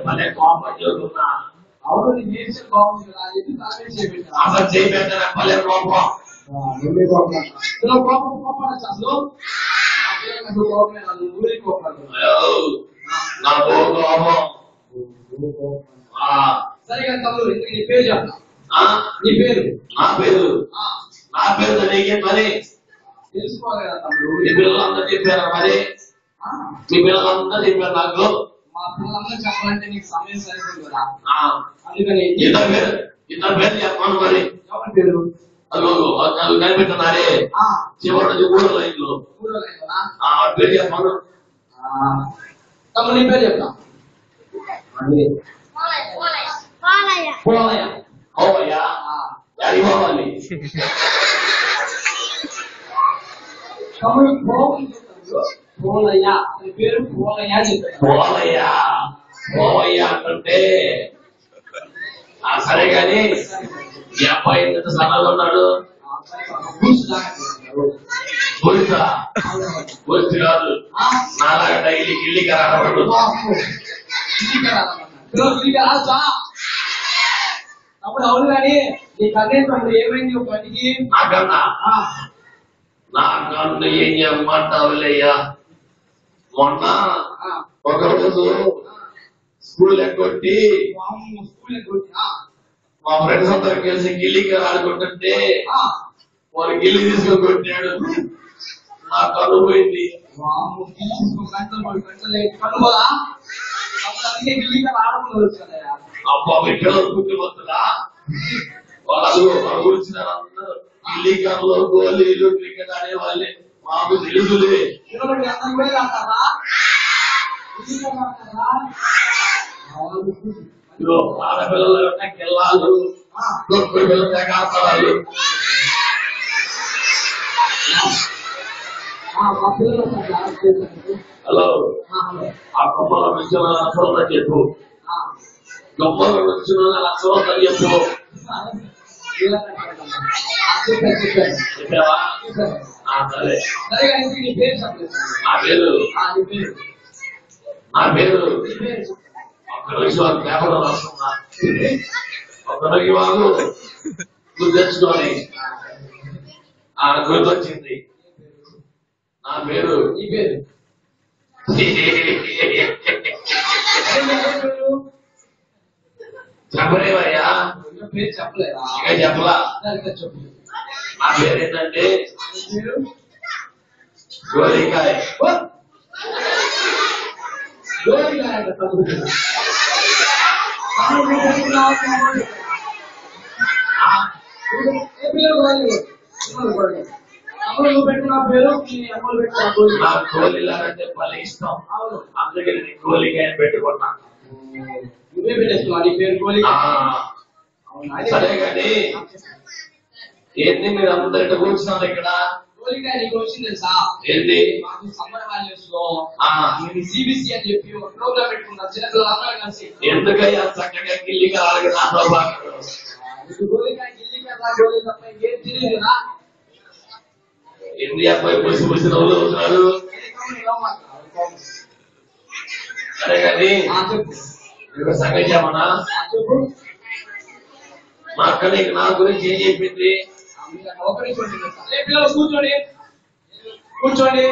పనే కోపం చదువుతున్నా. అవును నీ నేర్చుకుని బాగుంది కదా అని చెప్పి తల మీద చేపెట్టాను. అసలు చేయబెట్టాను పలే కోపం. కోపం కోపం అసలు కోపమే ఊరికి కోపం. నా కోపం సరే కానీ తమ్ముడు నీ పేరు చెప్పా. నీ పేరు నా పేరు నీకే మరి తెలుసుకోవాలి కదా తమ్ముడు. నీ పిల్లలందరూ చెప్పారా మరి? నీ పిల్లలందరూ చెప్పారు నాకు. మా పిల్లలందరూ చెప్పాలంటే నీకు సమయం సరిపోదు కదా. అందుకని ఇద్దరు పేరు చెప్పాను మరి. ఎవరి పేరు? అది కనిపెట్టినారే చివరి నుంచి 3 లైన్లు పేరు చెప్పాను. తమ్ముడు నీ పేరు చెప్తా. పోవయ్యా అది పోవాలి. పోలయ్యా పేరు పోలయ్యా పోవయ్యా అంటే సరే గాని ఈ అబ్బాయి ఎంత సన్నగా ఉన్నాడు? గుర్తు కాదు నాలాగా డైలీ గిల్లికి రావడు. అప్పుడు అవును కానీ నీ కన్నేసినప్పుడు ఏమైంది ఒక పనికి? నాకన్నా ఏం చెప్పమంటావులేయ్యా. మొన్న ఒకరోజు స్కూల్ ఎక్కొట్టి మా ఫ్రెండ్స్ అందరూ కలిసి గిల్లికి ఆడుకుంటుంటే వాడు గిల్లి తీసుకొని కొట్టాడు. నా కన్ను పోయింది. అబ్బా పిల్లలు పుట్టిపోతుందా వాళ్ళు వచ్చినారు అందరూ గిల్లికర్లో గోళీలు క్రికెట్ ఆడేవాళ్ళే. మాకు తెలుసులే. ఆడపిల్లలు గిల్లాలు పిల్లలు కాపాడాలు. హలో ఆ కొమ్మల నుంచి అసలు చెప్పు. కొమ్మల నుంచి అసలు చెప్పు. చెప్పావా? సరే నా పేరు ఒక్క రోజు పేపర్లో రాసుకున్నా. ఒక్క రోజు వాళ్ళు గుర్తు తెచ్చుకొని గుర్తొచ్చింది. నా పేరు ఈ పేరు చెప్పలేవయ్యా. పేరు చెప్పలేదా? చెప్పలా. నా పేరు ఏంటంటే గోలికాయ. నాకు గోలిలాగంటే భలే ఇష్టం. అందుకని నేను గోలికాయ పెట్టుకున్నా. సరే కానీ ఏంటి మీరు అందరికీ కూర్చున్నారు ఇక్కడ? ఏంటి సిబిసి అని చెప్పి ఒక ప్రోగ్రామ్ పెట్టుకున్నారు చిన్నపిల్లలందరూ కలిసి. ఎందుకయ్యా చక్కగా గిల్లిగా ఎన్ని అబ్బాయి పుసి పుసి నవ్వులు అవుతున్నాడు. సరే కానీ సంగతి చెప్పనా? మా అక్క నీకు నా గురించి ఏం చెప్పింది? కూర్చోండి కూర్చోండి.